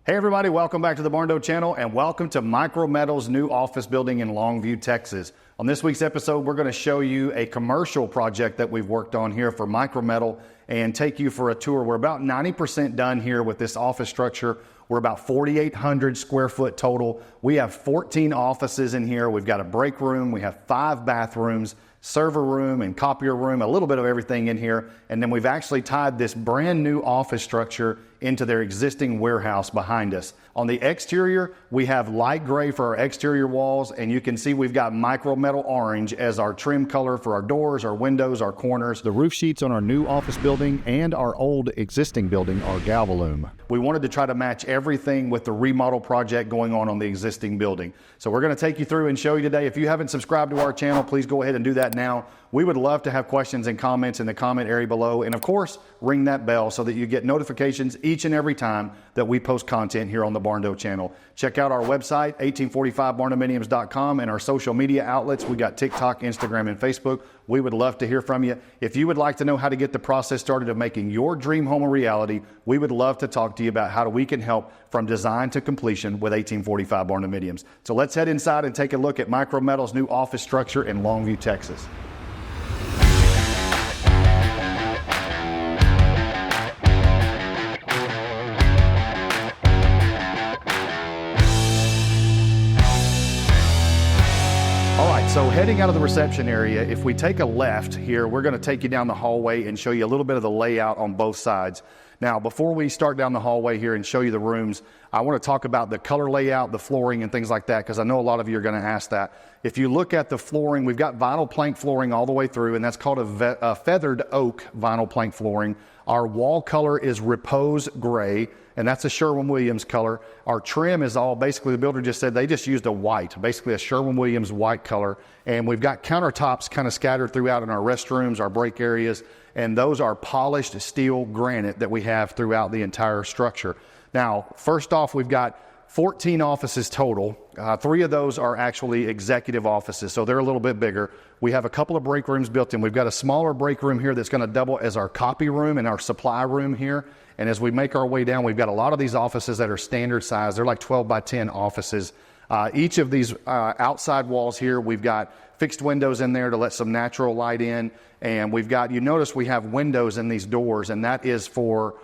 Hey everybody, welcome back to the Barndo channel and welcome to MicroMetl's new office building in Longview, Texas. On this week's episode, we're going to show you a commercial project that we've worked on here for MicroMetl and take you for a tour. We're about 90% done here with this office structure. We're about 4,800 square foot total. We have 14 offices in here. We've got a break room. We have 5 bathrooms, server room and copier room, a little bit of everything in here. And then we've actually tied this brand new office structure into their existing warehouse behind us. On the exterior, we have light gray for our exterior walls, and you can see we've got MicroMetl orange as our trim color for our doors, our windows, our corners. The roof sheets on our new office building and our old existing building are Galvalume. We wanted to try to match everything with the remodel project going on the existing building. So we're going to take you through and show you today. If you haven't subscribed to our channel, please go ahead and do that now. We would love to have questions and comments in the comment area below. And of course, ring that bell so that you get notifications each and every time that we post content here on the Barndo channel. Check out our website, 1845barndominiums.com, and our social media outlets. We got TikTok, Instagram, and Facebook. We would love to hear from you. If you would like to know how to get the process started of making your dream home a reality, we would love to talk to you about how we can help from design to completion with 1845 Barndominiums. So let's head inside and take a look at MicroMetl's new office structure in Longview, Texas. So heading out of the reception area, if we take a left here, we're going to take you down the hallway and show you a little bit of the layout on both sides. Now, before we start down the hallway here and show you the rooms, I want to talk about the color layout, the flooring, and things like that, because I know a lot of you are going to ask that. If you look at the flooring, we've got vinyl plank flooring all the way through, and that's called a feathered oak vinyl plank flooring. Our wall color is Repose Gray, and that's a Sherwin-Williams color. Our trim is all, basically the builder just said they just used a white, basically a Sherwin-Williams white color. And we've got countertops kind of scattered throughout in our restrooms, our break areas, and those are polished steel granite that we have throughout the entire structure. Now, first off, we've got 14 offices total. 3 of those are actually executive offices, so they're a little bit bigger. We have a couple of break rooms built in. We've got a smaller break room here that's going to double as our copy room and our supply room here. And as we make our way down, we've got a lot of these offices that are standard size. They're like 12 by 10 offices. Each of these outside walls here, we've got fixed windows in there to let some natural light in. And we've got, you notice we have windows in these doors, and that is for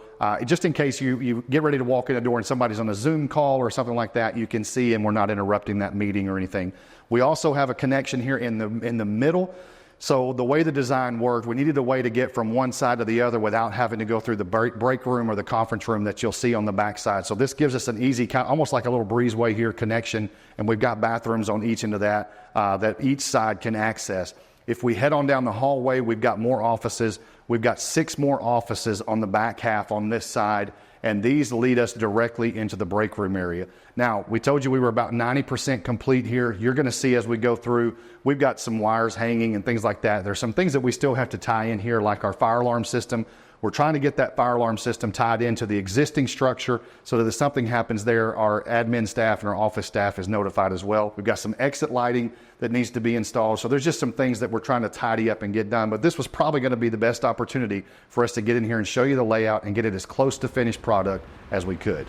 just in case you get ready to walk in the door and somebody's on a Zoom call or something like that, you can see and we're not interrupting that meeting or anything. We also have a connection here in the middle. So the way the design worked, we needed a way to get from one side to the other without having to go through the break room or the conference room that you'll see on the back side. So this gives us an easy, almost like a little breezeway here connection, and we've got bathrooms on each end of that that each side can access. If we head on down the hallway, we've got more offices. We've got 6 more offices on the back half on this side, and these lead us directly into the break room area. Now, we told you we were about 90% complete here. You're going to see as we go through, we've got some wires hanging and things like that. There's some things that we still have to tie in here, like our fire alarm system. We're trying to get that fire alarm system tied into the existing structure so that if something happens there, our admin staff and our office staff is notified as well. We've got some exit lighting that needs to be installed. So there's just some things that we're trying to tidy up and get done. But this was probably going to be the best opportunity for us to get in here and show you the layout and get it as close to finished product as we could.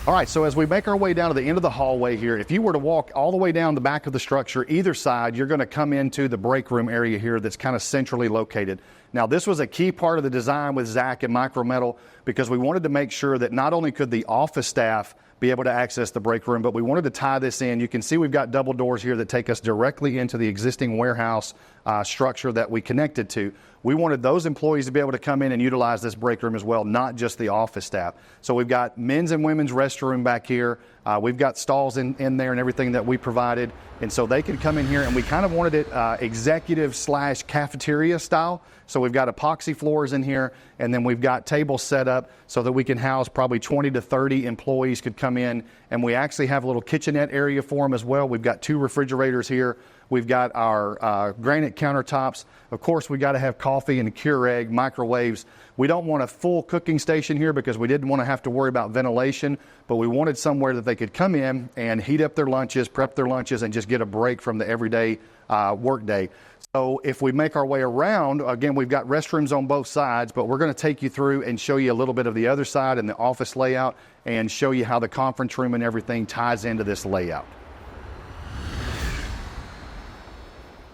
All right, so as we make our way down to the end of the hallway here, if you were to walk all the way down the back of the structure, either side, you're going to come into the break room area here that's kind of centrally located. Now, this was a key part of the design with Zach and MicroMetl because we wanted to make sure that not only could the office staff be able to access the break room, but we wanted to tie this in. You can see we've got double doors here that take us directly into the existing warehouse structure that we connected to. We wanted those employees to be able to come in and utilize this break room as well, not just the office staff. So we've got men's and women's restroom back here. We've got stalls in there and everything that we provided. And so they can come in here, and we kind of wanted it executive / cafeteria style. So we've got epoxy floors in here, and then we've got tables set up so that we can house probably 20 to 30 employees could come in. And we actually have a little kitchenette area for them as well. We've got 2 refrigerators here. We've got our granite countertops. Of course, we got to have coffee and a Keurig, microwaves. We don't want a full cooking station here because we didn't want to have to worry about ventilation, but we wanted somewhere that they could come in and heat up their lunches, prep their lunches, and just get a break from the everyday work day. So if we make our way around, again, we've got restrooms on both sides, but we're going to take you through and show you a little bit of the other side and the office layout and show you how the conference room and everything ties into this layout.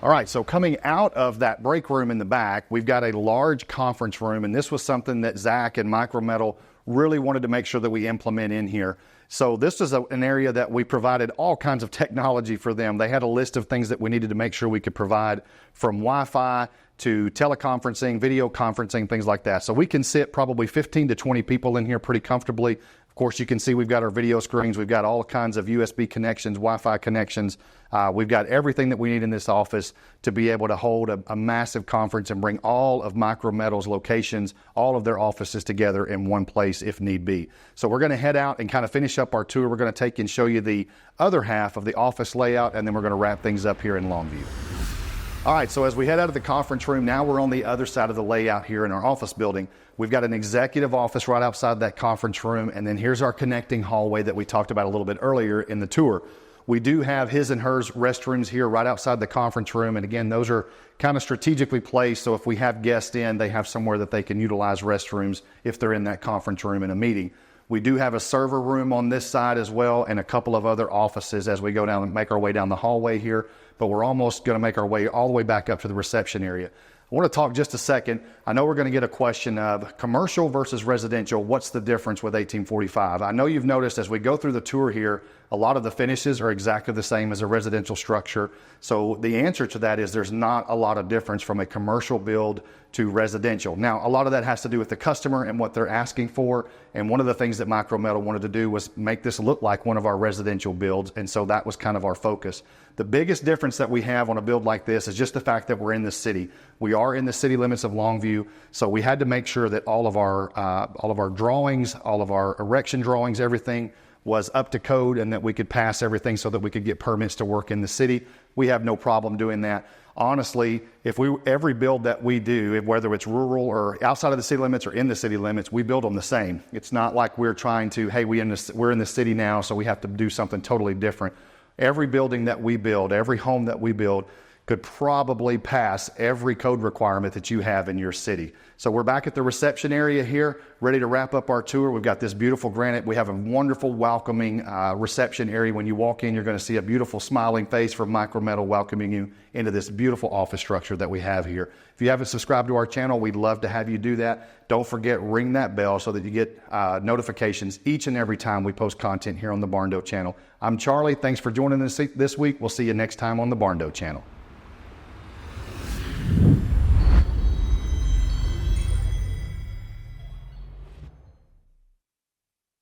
All right, so coming out of that break room in the back, we've got a large conference room, and this was something that Zach and MicroMetl really wanted to make sure that we implement in here. So this is an area that we provided all kinds of technology for them. They had a list of things that we needed to make sure we could provide, from Wi-Fi to teleconferencing, video conferencing, things like that. So we can sit probably 15 to 20 people in here pretty comfortably. Of course, you can see we've got our video screens. We've got all kinds of USB connections, Wi-Fi connections. We've got everything that we need in this office to be able to hold a massive conference and bring all of MicroMetl's locations, all of their offices together in one place if need be. So we're going to head out and kind of finish up our tour. We're going to take and show you the other half of the office layout, and then we're going to wrap things up here in Longview. All right, so as we head out of the conference room, now we're on the other side of the layout here in our office building. We've got an executive office right outside that conference room, and then here's our connecting hallway that we talked about a little bit earlier in the tour. We do have his and hers restrooms here right outside the conference room, and again, those are kind of strategically placed, so if we have guests in, they have somewhere that they can utilize restrooms if they're in that conference room in a meeting. We do have a server room on this side as well, and a couple of other offices as we go down and make our way down the hallway here, but we're almost going to make our way all the way back up to the reception area. I want to talk just a second. I know we're going to get a question of commercial versus residential. What's the difference with 1845? I know you've noticed as we go through the tour here, a lot of the finishes are exactly the same as a residential structure. So the answer to that is there's not a lot of difference from a commercial build to residential. Now, a lot of that has to do with the customer and what they're asking for. And one of the things that MicroMetl wanted to do was make this look like one of our residential builds. And so that was kind of our focus. The biggest difference that we have on a build like this is just the fact that we're in the city. We are in the city limits of Longview, so we had to make sure that all of our drawings, all of our erection drawings, everything was up to code and that we could pass everything so that we could get permits to work in the city. We have no problem doing that. Honestly, every build that we do, whether it's rural or outside of the city limits or in the city limits, we build them the same. It's not like we're trying to, hey, we're in the city now, so we have to do something totally different. Every building that we build, every home that we build could probably pass every code requirement that you have in your city. So we're back at the reception area here, ready to wrap up our tour. We've got this beautiful granite. We have a wonderful welcoming reception area. When you walk in, you're going to see a beautiful smiling face from MicroMetl welcoming you into this beautiful office structure that we have here. If you haven't subscribed to our channel, we'd love to have you do that. Don't forget, ring that bell so that you get notifications each and every time we post content here on the Barndo channel. I'm Charlie. Thanks for joining us this week. We'll see you next time on the Barndo channel.